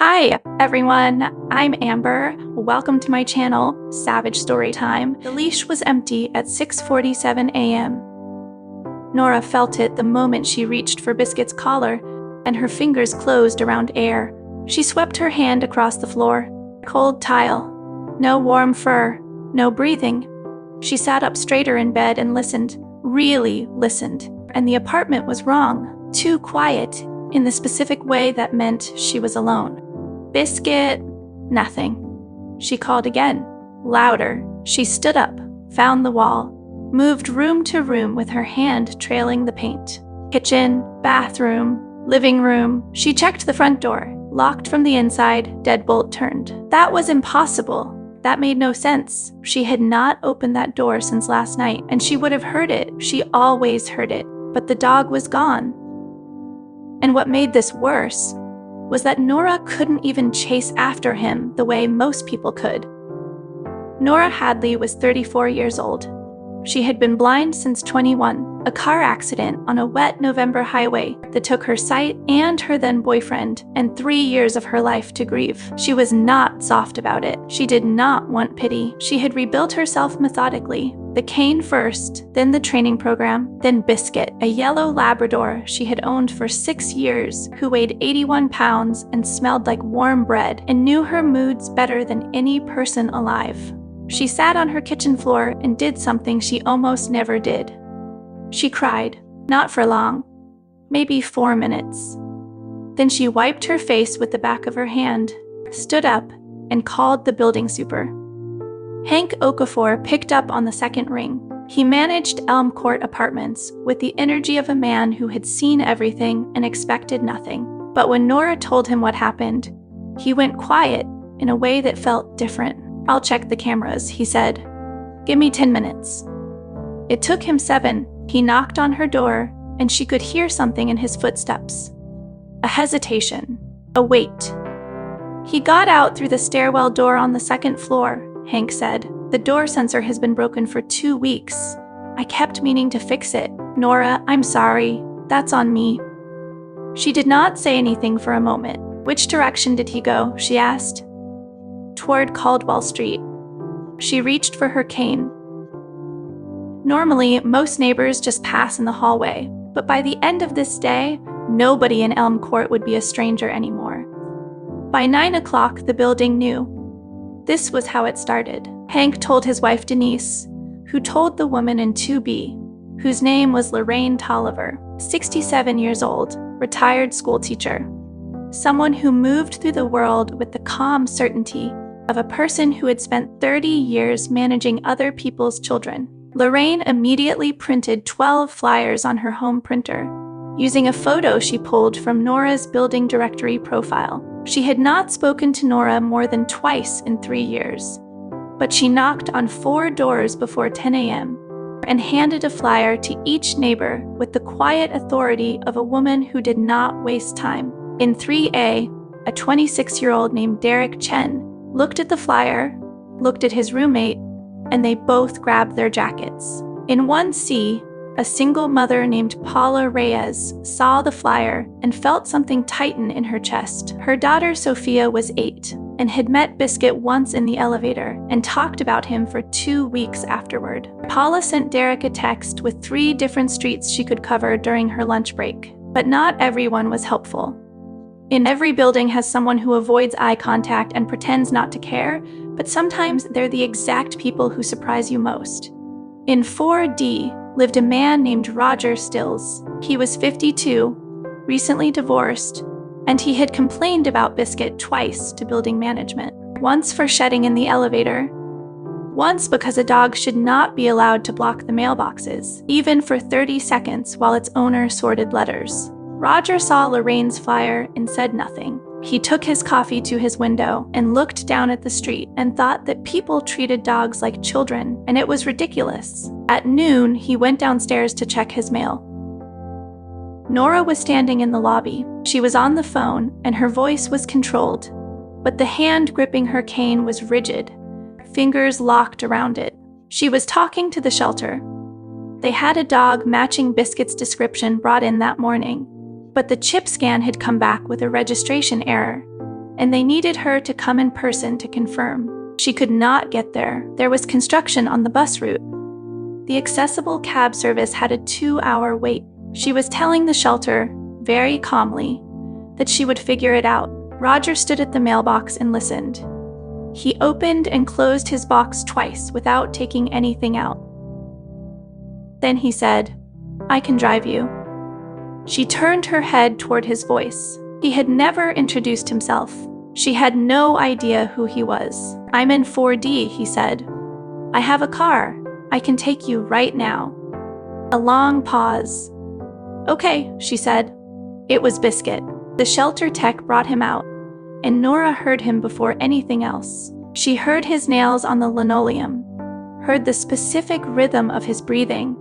Hi, everyone. I'm Amber. Welcome to my channel, Savage Storytime. The leash was empty at 6:47 a.m. Nora felt it the moment she reached for Biscuit's collar, and her fingers closed around air. She swept her hand across the floor. Cold tile. No warm fur. No breathing. She sat up straighter in bed and listened. Really listened. And the apartment was wrong. Too quiet, in the specific way that meant she was alone. Biscuit, nothing. She called again, louder. She stood up, found the wall, moved room to room with her hand trailing the paint. Kitchen, bathroom, living room. She checked the front door, locked from the inside, deadbolt turned. That was impossible. That made no sense. She had not opened that door since last night, and she would have heard it. She always heard it. But the dog was gone. And what made this worse was that Nora couldn't even chase after him the way most people could. Nora Hadley was 34 years old. She had been blind since 21, a car accident on a wet November highway that took her sight and her then-boyfriend and 3 years of her life to grieve. She was not soft about it. She did not want pity. She had rebuilt herself methodically. The cane first, then the training program, then Biscuit, a yellow Labrador she had owned for 6 years, who weighed 81 pounds and smelled like warm bread and knew her moods better than any person alive. She sat on her kitchen floor and did something she almost never did. She cried, not for long, maybe 4 minutes. Then she wiped her face with the back of her hand, stood up, and called the building super. Hank Okafor picked up on the second ring. He managed Elm Court Apartments with the energy of a man who had seen everything and expected nothing. But when Nora told him what happened, he went quiet in a way that felt different. "I'll check the cameras," he said. "Give me 10 minutes. It took him 7. He knocked on her door, and she could hear something in his footsteps. A hesitation, a wait. He got out through the stairwell door on the second floor, Hank said. "The door sensor has been broken for 2 weeks. I kept meaning to fix it. Nora, I'm sorry. That's on me." She did not say anything for a moment. "Which direction did he go?" she asked. "Toward Caldwell Street." She reached for her cane. Normally, most neighbors just pass in the hallway, but by the end of this day, nobody in Elm Court would be a stranger anymore. By 9 o'clock, the building knew. This was how it started. Hank told his wife Denise, who told the woman in 2B, whose name was Lorraine Tolliver, 67 years old, retired school teacher. Someone who moved through the world with the calm certainty of a person who had spent 30 years managing other people's children. Lorraine immediately printed 12 flyers on her home printer, using a photo she pulled from Nora's building directory profile. She had not spoken to Nora more than twice in 3 years, but she knocked on 4 doors before 10 a.m. and handed a flyer to each neighbor with the quiet authority of a woman who did not waste time. In 3A, a 26-year-old named Derek Chen looked at the flyer, looked at his roommate, and they both grabbed their jackets. In 1C, a single mother named Paula Reyes saw the flyer and felt something tighten in her chest. Her daughter Sophia was 8 and had met Biscuit once in the elevator and talked about him for 2 weeks afterward. Paula sent Derek a text with 3 different streets she could cover during her lunch break, but not everyone was helpful. In every building has someone who avoids eye contact and pretends not to care, but sometimes they're the exact people who surprise you most. In 4D lived a man named Roger Stills. He was 52, recently divorced, and he had complained about Biscuit twice to building management. Once for shedding in the elevator, once because a dog should not be allowed to block the mailboxes, even for 30 seconds while its owner sorted letters. Roger saw Lorraine's flyer and said nothing. He took his coffee to his window and looked down at the street and thought that people treated dogs like children, and it was ridiculous. At noon, he went downstairs to check his mail. Nora was standing in the lobby. She was on the phone, and her voice was controlled, but the hand gripping her cane was rigid, fingers locked around it. She was talking to the shelter. They had a dog matching Biscuit's description brought in that morning, but the chip scan had come back with a registration error, and they needed her to come in person to confirm. She could not get there. There was construction on the bus route. The accessible cab service had a 2-hour wait. She was telling the shelter, very calmly, that she would figure it out. Roger stood at the mailbox and listened. He opened and closed his box twice without taking anything out. Then he said, "I can drive you." She turned her head toward his voice. He had never introduced himself. She had no idea who he was. "I'm in 4D, he said. "I have a car. I can take you right now." A long pause. "Okay," she said. It was Biscuit. The shelter tech brought him out, and Nora heard him before anything else. She heard his nails on the linoleum, heard the specific rhythm of his breathing,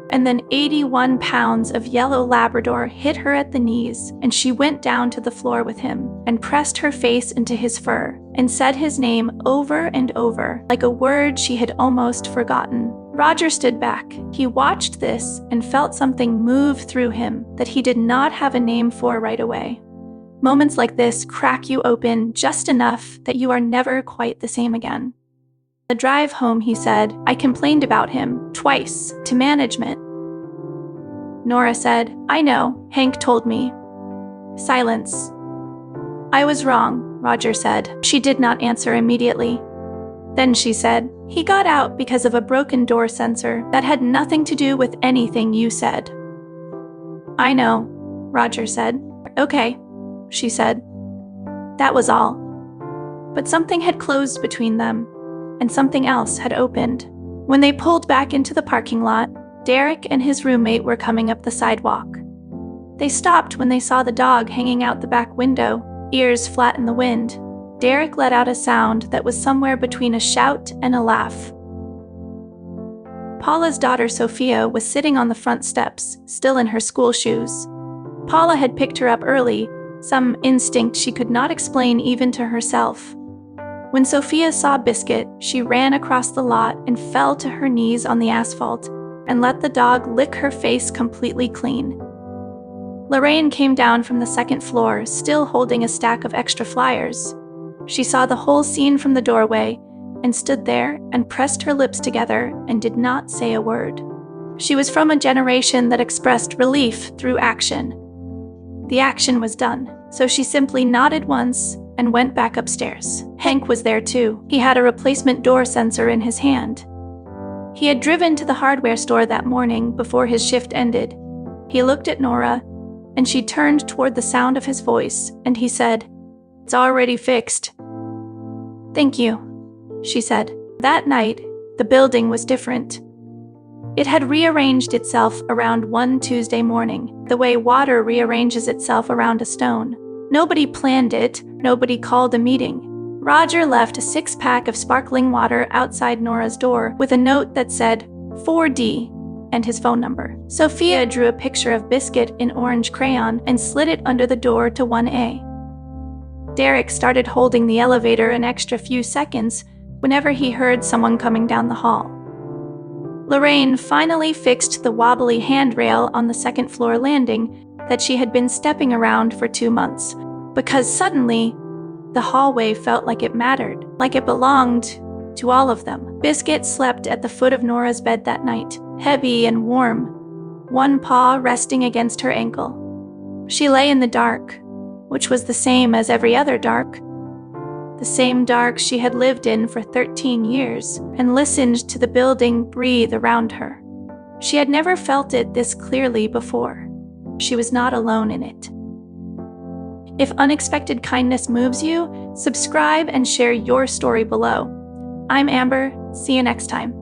and then 81 pounds of yellow Labrador hit her at the knees, and she went down to the floor with him and pressed her face into his fur and said his name over and over, like a word she had almost forgotten. Roger stood back. He watched this and felt something move through him that he did not have a name for right away. Moments like this crack you open just enough that you are never quite the same again. The drive home, he said, "I complained about him, twice, to management." Nora said, "I know, Hank told me." Silence. "I was wrong," Roger said. She did not answer immediately. Then she said, "He got out because of a broken door sensor that had nothing to do with anything you said." "I know," Roger said. "Okay," she said. That was all. But something had closed between them, and something else had opened. When they pulled back into the parking lot, Derek and his roommate were coming up the sidewalk. They stopped when they saw the dog hanging out the back window, ears flat in the wind. Derek let out a sound that was somewhere between a shout and a laugh. Paula's daughter Sophia was sitting on the front steps, still in her school shoes. Paula had picked her up early, some instinct she could not explain even to herself. When Sophia saw Biscuit, she ran across the lot and fell to her knees on the asphalt and let the dog lick her face completely clean. Lorraine came down from the second floor, still holding a stack of extra flyers. She saw the whole scene from the doorway and stood there and pressed her lips together and did not say a word. She was from a generation that expressed relief through action. The action was done, so she simply nodded once and went back upstairs. Hank was there too. He had a replacement door sensor in his hand. He had driven to the hardware store that morning before his shift ended. He looked at Nora, and she turned toward the sound of his voice, and he said, "It's already fixed." "Thank you," she said. That night, the building was different. It had rearranged itself around one Tuesday morning, the way water rearranges itself around a stone. Nobody planned it, nobody called a meeting. Roger left a 6-pack of sparkling water outside Nora's door with a note that said 4D and his phone number. Sophia drew a picture of Biscuit in orange crayon and slid it under the door to 1A. Derek started holding the elevator an extra few seconds whenever he heard someone coming down the hall. Lorraine finally fixed the wobbly handrail on the second-floor landing that she had been stepping around for 2 months, because suddenly, the hallway felt like it mattered, like it belonged to all of them. Biscuit slept at the foot of Nora's bed that night, heavy and warm, one paw resting against her ankle. She lay in the dark, which was the same as every other dark, the same dark she had lived in for 13 years, and listened to the building breathe around her. She had never felt it this clearly before. She was not alone in it. If unexpected kindness moves you, subscribe and share your story below. I'm Amber. See you next time.